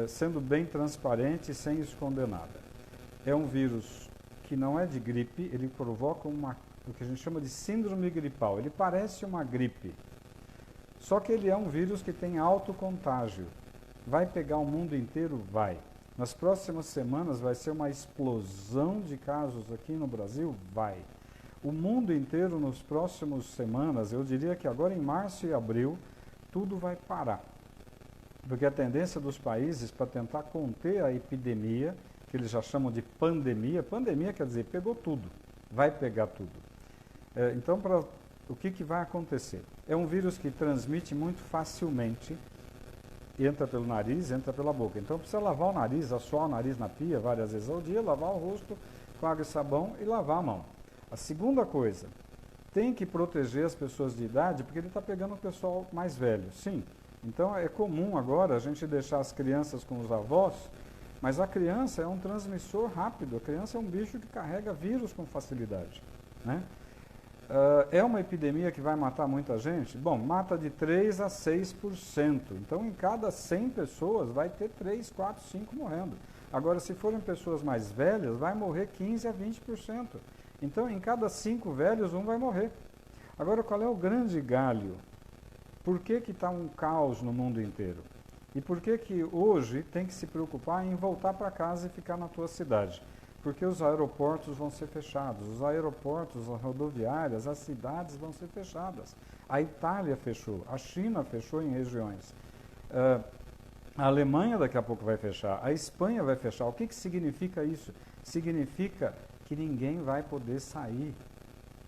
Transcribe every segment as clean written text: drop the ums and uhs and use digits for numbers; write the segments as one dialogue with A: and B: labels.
A: Sendo bem transparente e sem esconder nada. É um vírus que não é de gripe, ele provoca o que a gente chama de síndrome gripal. Ele parece uma gripe, só que ele é um vírus que tem alto contágio. Vai pegar o mundo inteiro? Vai. Nas próximas semanas vai ser uma explosão de casos aqui no Brasil? Vai. O mundo inteiro nas próximas semanas, eu diria que agora em março e abril, tudo vai parar. Porque a tendência dos países para tentar conter a epidemia, que eles já chamam de pandemia quer dizer, pegou tudo, vai pegar tudo. Então, o que vai acontecer? É um vírus que transmite muito facilmente, entra pelo nariz, entra pela boca. Então, precisa lavar o nariz, assoar o nariz na pia várias vezes ao dia, lavar o rosto com água e sabão e lavar a mão. A segunda coisa, tem que proteger as pessoas de idade, porque ele está pegando o pessoal mais velho, sim. Então é comum agora a gente deixar as crianças com os avós, mas a criança é um transmissor rápido, a criança é um bicho que carrega vírus com facilidade, né? É uma epidemia que vai matar muita gente? Bom, mata de 3 a 6%, então em cada 100 pessoas vai ter 3, 4, 5 morrendo. Agora, se forem pessoas mais velhas, vai morrer 15 a 20%. Então, em cada 5 velhos, um vai morrer. Agora, qual é o grande galho? Por que está um caos no mundo inteiro? E por que hoje tem que se preocupar em voltar para casa e ficar na tua cidade? Porque os aeroportos vão ser fechados, os aeroportos, as rodoviárias, as cidades vão ser fechadas. A Itália fechou, a China fechou em regiões. A Alemanha daqui a pouco vai fechar, a Espanha vai fechar. O que significa isso? Significa que ninguém vai poder sair,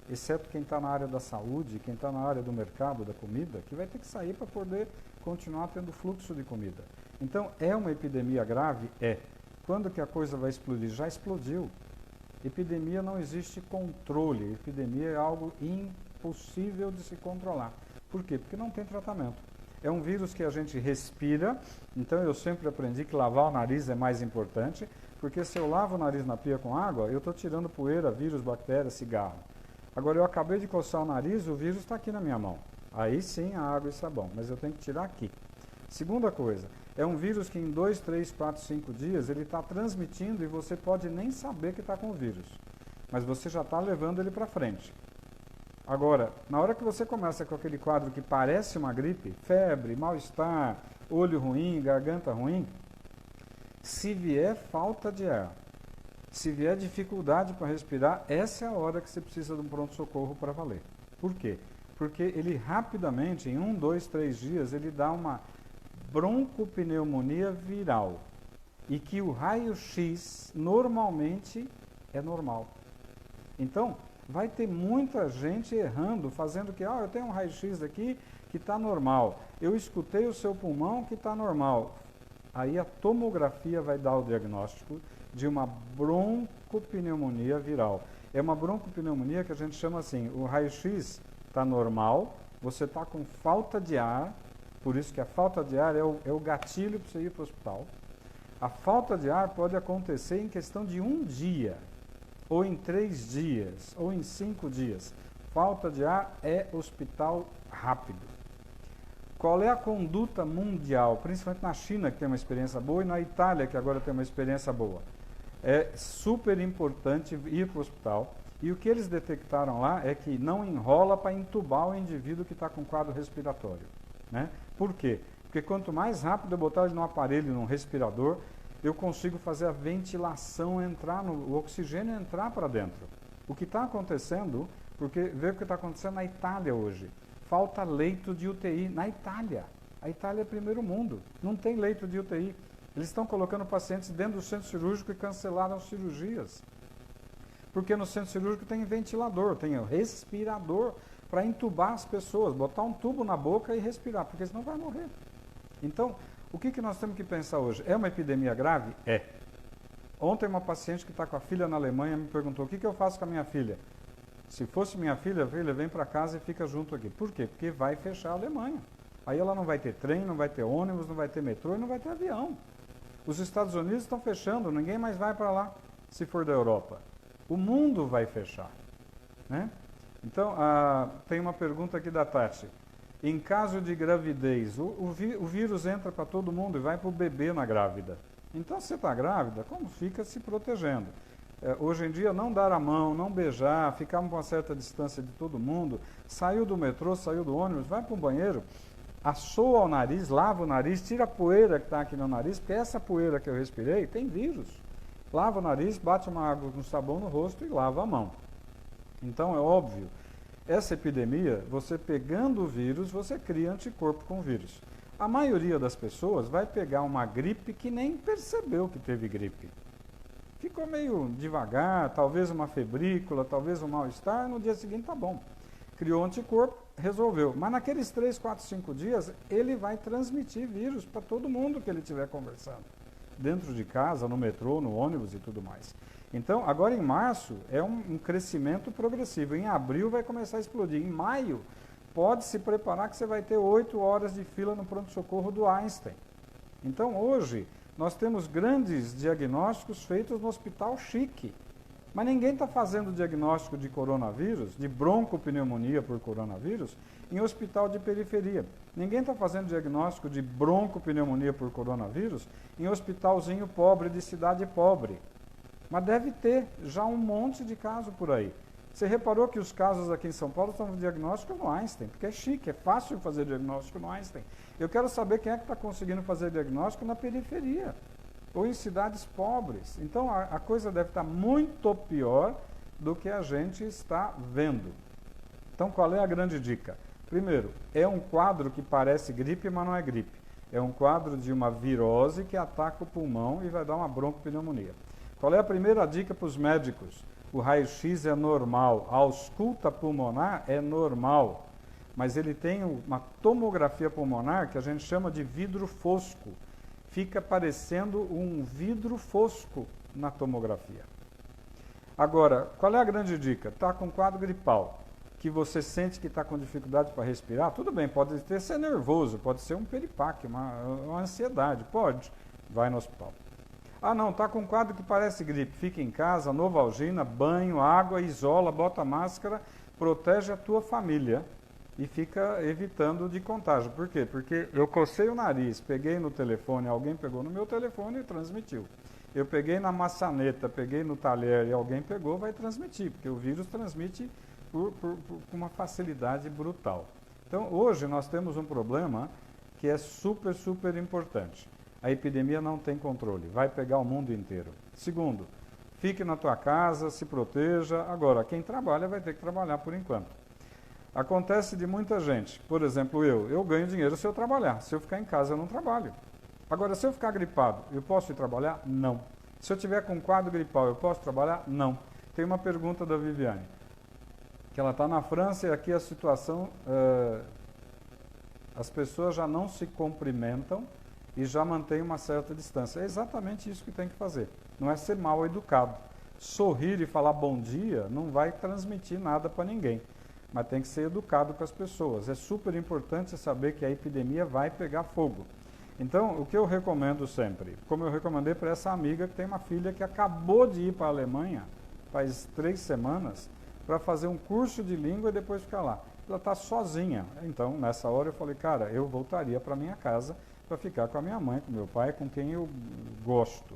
A: exceto quem está na área da saúde, quem está na área do mercado, da comida, que vai ter que sair para poder continuar tendo fluxo de comida. Então, é uma epidemia grave? É. Quando que a coisa vai explodir? Já explodiu. Epidemia não existe controle, epidemia é algo impossível de se controlar. Por quê? Porque não tem tratamento. É um vírus que a gente respira, então eu sempre aprendi que lavar o nariz é mais importante, porque se eu lavo o nariz na pia com água, eu estou tirando poeira, vírus, bactérias, cigarro. Agora, eu acabei de coçar o nariz, o vírus está aqui na minha mão. Aí sim, a água e sabão, mas eu tenho que tirar aqui. Segunda coisa, é um vírus que em 2, 3, 4, 5 dias ele está transmitindo e você pode nem saber que está com o vírus, mas você já está levando ele para frente. Agora, na hora que você começa com aquele quadro que parece uma gripe, febre, mal-estar, olho ruim, garganta ruim, se vier falta de ar, se vier dificuldade para respirar, essa é a hora que você precisa de um pronto-socorro para valer. Por quê? Porque ele rapidamente, em 1, 2, 3 dias, ele dá uma broncopneumonia viral. E que o raio-x normalmente é normal. Então, vai ter muita gente errando, fazendo que, eu tenho um raio-x aqui que está normal. Eu escutei o seu pulmão que está normal. Aí a tomografia vai dar o diagnóstico de uma broncopneumonia viral. É uma broncopneumonia que a gente chama assim, o raio-x está normal, você está com falta de ar, por isso que a falta de ar é o gatilho para você ir para o hospital. A falta de ar pode acontecer em questão de 1 dia, ou em 3 dias, ou em 5 dias. Falta de ar é hospital rápido. Qual é a conduta mundial, principalmente na China, que tem uma experiência boa, e na Itália, que agora tem uma experiência boa? É super importante ir para o hospital. E o que eles detectaram lá é que não enrola para entubar o indivíduo que está com quadro respiratório, né? Por quê? Porque quanto mais rápido eu botar ele num aparelho, num respirador, eu consigo fazer a ventilação entrar, o oxigênio entrar para dentro. O que está acontecendo, porque vê o que está acontecendo na Itália hoje. Falta leito de UTI na Itália. A Itália é primeiro mundo, não tem leito de UTI. Eles estão colocando pacientes dentro do centro cirúrgico e cancelaram as cirurgias. Porque no centro cirúrgico tem ventilador, tem o respirador para entubar as pessoas, botar um tubo na boca e respirar, porque senão vai morrer. Então, o que nós temos que pensar hoje? É uma epidemia grave? É. Ontem uma paciente que está com a filha na Alemanha me perguntou, o que eu faço com a minha filha? Se fosse minha filha, vem para casa e fica junto aqui. Por quê? Porque vai fechar a Alemanha. Aí ela não vai ter trem, não vai ter ônibus, não vai ter metrô e não vai ter avião. Os Estados Unidos estão fechando, ninguém mais vai para lá, se for da Europa. o mundo vai fechar, né? Então, tem uma pergunta aqui da Tati. Em caso de gravidez, o vírus entra para todo mundo e vai para o bebê na grávida. Então, se você está grávida, como fica se protegendo? Hoje em dia, não dar a mão, não beijar, ficar a uma certa distância de todo mundo, saiu do metrô, saiu do ônibus, vai para o banheiro, assoa o nariz, lava o nariz, tira a poeira que está aqui no nariz, porque essa poeira que eu respirei tem vírus. Lava o nariz, bate uma água com sabão no rosto e lava a mão. Então, é óbvio, essa epidemia, você pegando o vírus, você cria anticorpo com o vírus. A maioria das pessoas vai pegar uma gripe que nem percebeu que teve gripe. Ficou meio devagar, talvez uma febrícula, talvez um mal-estar, no dia seguinte tá bom. Criou anticorpo, resolveu. Mas naqueles 3, 4, 5 dias, ele vai transmitir vírus para todo mundo que ele estiver conversando. Dentro de casa, no metrô, no ônibus e tudo mais. Então, agora em março, é um crescimento progressivo. Em abril vai começar a explodir. Em maio, pode se preparar que você vai ter 8 horas de fila no pronto-socorro do Einstein. Então, hoje, nós temos grandes diagnósticos feitos no hospital chique. Mas ninguém está fazendo diagnóstico de coronavírus, de broncopneumonia por coronavírus, em hospital de periferia. Ninguém está fazendo diagnóstico de broncopneumonia por coronavírus em hospitalzinho pobre, de cidade pobre. Mas deve ter já um monte de casos por aí. Você reparou que os casos aqui em São Paulo estão no diagnóstico no Einstein, porque é chique, é fácil fazer diagnóstico no Einstein. Eu quero saber quem é que está conseguindo fazer diagnóstico na periferia, ou em cidades pobres. Então, a coisa deve estar muito pior do que a gente está vendo. Então, qual é a grande dica? Primeiro, é um quadro que parece gripe, mas não é gripe. É um quadro de uma virose que ataca o pulmão e vai dar uma broncopneumonia. Qual é a primeira dica para os médicos? O raio-x é normal, a ausculta pulmonar é normal, mas ele tem uma tomografia pulmonar que a gente chama de vidro fosco. Fica parecendo um vidro fosco na tomografia. Agora, qual é a grande dica? Está com quadro gripal, que você sente que está com dificuldade para respirar, tudo bem, pode ser nervoso, pode ser um piripaque, uma ansiedade, pode, vai no hospital. Ah, não, está com um quadro que parece gripe, fica em casa, Novalgina, banho, água, isola, bota máscara, protege a tua família e fica evitando de contágio. Por quê? Porque eu cocei o nariz, peguei no telefone, alguém pegou no meu telefone e transmitiu. Eu peguei na maçaneta, peguei no talher e alguém pegou, vai transmitir, porque o vírus transmite com uma facilidade brutal. Então, hoje nós temos um problema que é super, super importante. A epidemia não tem controle, vai pegar o mundo inteiro. Segundo, fique na tua casa, se proteja. Agora, quem trabalha vai ter que trabalhar por enquanto. Acontece de muita gente, por exemplo, eu ganho dinheiro se eu trabalhar. Se eu ficar em casa, eu não trabalho. Agora, se eu ficar gripado, eu posso ir trabalhar? Não. Se eu tiver com quadro gripal, eu posso trabalhar? Não. Tem uma pergunta da Viviane, que ela está na França e aqui a situação, as pessoas já não se cumprimentam e já mantém uma certa distância. É exatamente isso que tem que fazer. Não é ser mal educado. Sorrir e falar bom dia não vai transmitir nada para ninguém. Mas tem que ser educado com as pessoas. É super importante saber que a epidemia vai pegar fogo. Então, o que eu recomendo sempre, como eu recomendei para essa amiga que tem uma filha que acabou de ir para a Alemanha, faz 3 semanas, para fazer um curso de língua e depois ficar lá. Ela está sozinha. Então, nessa hora eu falei, cara, eu voltaria para minha casa para ficar com a minha mãe, com meu pai, com quem eu gosto.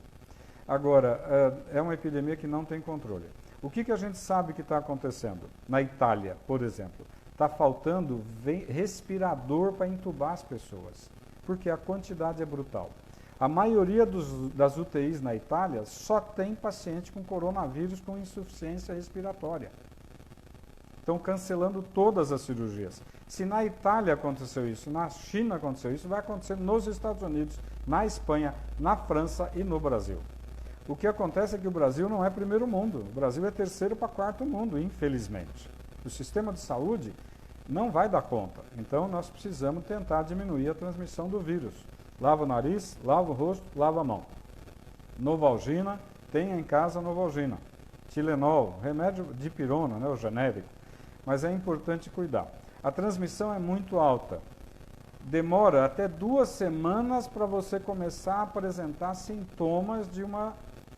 A: Agora, é uma epidemia que não tem controle. O que a gente sabe que está acontecendo? Na Itália, por exemplo, está faltando respirador para entubar as pessoas, porque a quantidade é brutal. A maioria das UTIs na Itália só tem paciente com coronavírus com insuficiência respiratória. Estão cancelando todas as cirurgias. Se na Itália aconteceu isso, na China aconteceu isso, vai acontecer nos Estados Unidos, na Espanha, na França e no Brasil. O que acontece é que o Brasil não é primeiro mundo, o Brasil é terceiro para quarto mundo, infelizmente. O sistema de saúde não vai dar conta, então nós precisamos tentar diminuir a transmissão do vírus. Lava o nariz, lava o rosto, lava a mão. Novalgina, tenha em casa Novalgina. Tilenol, remédio de pirona, né, o genérico. Mas é importante cuidar. A transmissão é muito alta. Demora até 2 semanas para você começar a apresentar sintomas de uma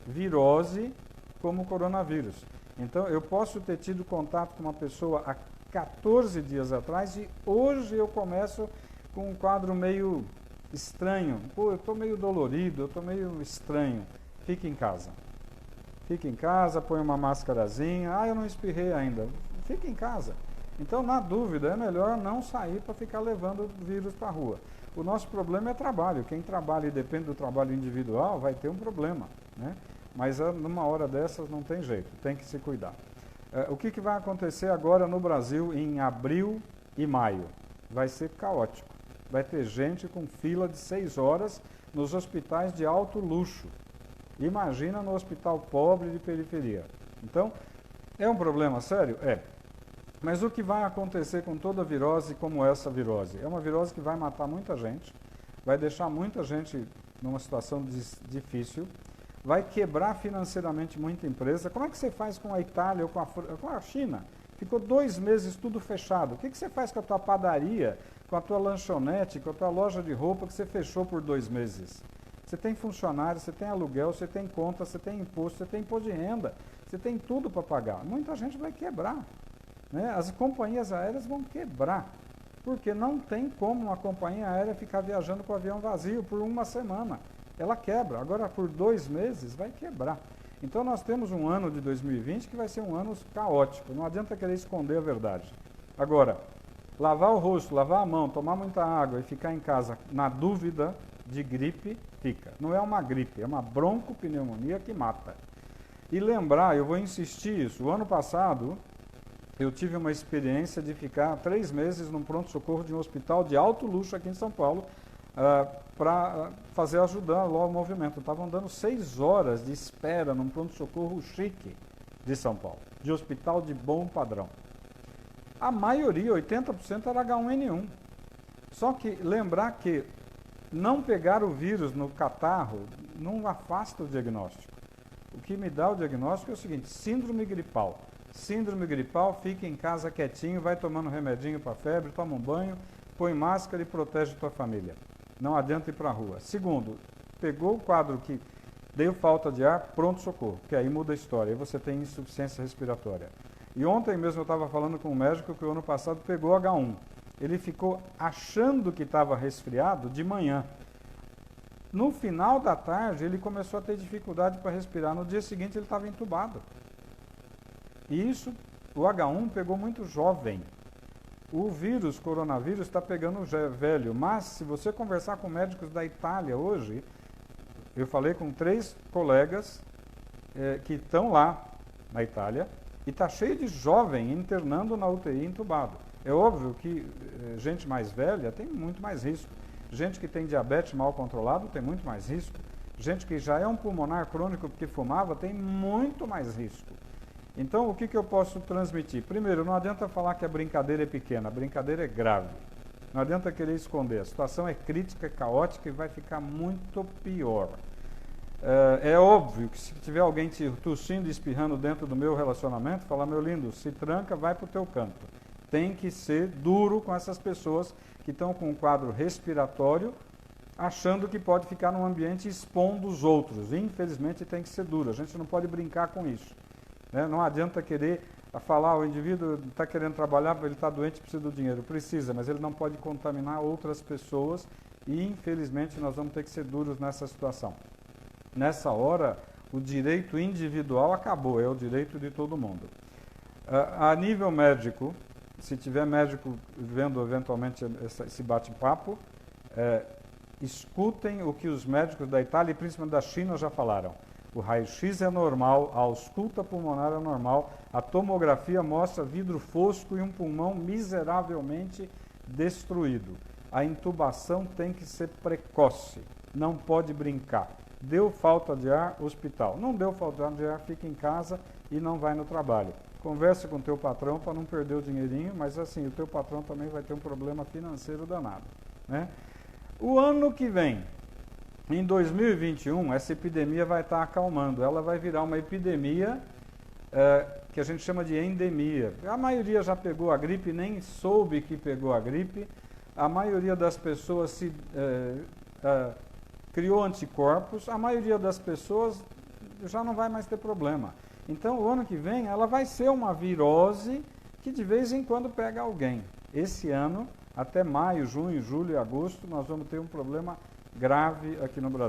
A: virose como o coronavírus. Então, eu posso ter tido contato com uma pessoa há 14 dias atrás e hoje eu começo com um quadro meio estranho. Pô, eu estou meio dolorido, eu estou meio estranho. Fique em casa. Fique em casa, põe uma máscarazinha. Ah, eu não espirrei ainda. Fique em casa. Então, na dúvida, é melhor não sair para ficar levando o vírus para a rua. O nosso problema é trabalho. Quem trabalha e depende do trabalho individual vai ter um problema, né? Mas numa hora dessas não tem jeito, tem que se cuidar. O que vai acontecer agora no Brasil em abril e maio? Vai ser caótico. Vai ter gente com fila de 6 horas nos hospitais de alto luxo. Imagina no hospital pobre de periferia. Então, é um problema sério? É. Mas o que vai acontecer com toda virose como essa virose? É uma virose que vai matar muita gente, vai deixar muita gente numa situação difícil, vai quebrar financeiramente muita empresa. Como é que você faz com a Itália ou com a China? Ficou 2 meses tudo fechado. O que você faz com a tua padaria, com a tua lanchonete, com a tua loja de roupa que você fechou por 2 meses? Você tem funcionário, você tem aluguel, você tem conta, você tem imposto, você tem imposto de renda, você tem tudo para pagar. Muita gente vai quebrar, né? As companhias aéreas vão quebrar, porque não tem como uma companhia aérea ficar viajando com o avião vazio por 1 semana. Ela quebra. Agora, por 2 meses, vai quebrar. Então, nós temos um ano de 2020 que vai ser um ano caótico. Não adianta querer esconder a verdade. Agora, lavar o rosto, lavar a mão, tomar muita água e ficar em casa na dúvida de gripe, fica. Não é uma gripe, é uma broncopneumonia que mata. E lembrar, eu vou insistir isso, o ano passado eu tive uma experiência de ficar 3 meses num pronto-socorro de um hospital de alto luxo aqui em São Paulo, para ajudar lá o movimento. Estavam dando 6 horas de espera num pronto-socorro chique de São Paulo, de hospital de bom padrão. A maioria, 80%, era H1N1. Só que lembrar que não pegar o vírus no catarro não afasta o diagnóstico. O que me dá o diagnóstico é o seguinte: síndrome gripal. Síndrome gripal, fica em casa quietinho, vai tomando remedinho para febre, toma um banho, põe máscara e protege tua família. Não adianta ir para a rua. Segundo, pegou o quadro que deu falta de ar, pronto-socorro, que aí muda a história, aí você tem insuficiência respiratória. E ontem mesmo eu estava falando com um médico que o ano passado pegou H1. Ele ficou achando que estava resfriado de manhã. No final da tarde, ele começou a ter dificuldade para respirar. No dia seguinte, ele estava entubado. E isso, o H1 pegou muito jovem. O vírus, coronavírus, está pegando velho. Mas, se você conversar com médicos da Itália hoje, eu falei com 3 colegas que estão lá na Itália, e está cheio de jovem internando na UTI entubado. É óbvio que gente mais velha tem muito mais risco. Gente que tem diabetes mal controlado tem muito mais risco. Gente que já é um pulmonar crônico porque fumava tem muito mais risco. Então, o que eu posso transmitir? Primeiro, não adianta falar que a brincadeira é pequena, a brincadeira é grave. Não adianta querer esconder. A situação é crítica, é caótica e vai ficar muito pior. É óbvio que se tiver alguém te tossindo e espirrando dentro do meu relacionamento, falar: meu lindo, se tranca, vai para o teu canto. Tem que ser duro com essas pessoas que estão com um quadro respiratório, achando que pode ficar num ambiente expondo os outros. Infelizmente tem que ser duro, a gente não pode brincar com isso. Né? Não adianta querer falar: o indivíduo está querendo trabalhar, ele está doente, precisa do dinheiro. Precisa, mas ele não pode contaminar outras pessoas e infelizmente nós vamos ter que ser duros nessa situação. Nessa hora, o direito individual acabou, é o direito de todo mundo. A nível médico, se tiver médico vendo eventualmente esse bate-papo, escutem o que os médicos da Itália e principalmente da China já falaram. O raio-x é normal, a ausculta pulmonar é normal, a tomografia mostra vidro fosco e um pulmão miseravelmente destruído. A intubação tem que ser precoce, não pode brincar. Deu falta de ar, hospital. Não deu falta de ar, fica em casa e não vai no trabalho. Converse com o teu patrão para não perder o dinheirinho, mas assim, o teu patrão também vai ter um problema financeiro danado, né? O ano que vem, em 2021, essa epidemia vai estar acalmando. Ela vai virar uma epidemia que a gente chama de endemia. A maioria já pegou a gripe, nem soube que pegou a gripe. A maioria das pessoas criou anticorpos. A maioria das pessoas já não vai mais ter problema. Então, o ano que vem, ela vai ser uma virose que de vez em quando pega alguém. Esse ano, até maio, junho, julho e agosto, nós vamos ter um problema grave aqui no Brasil.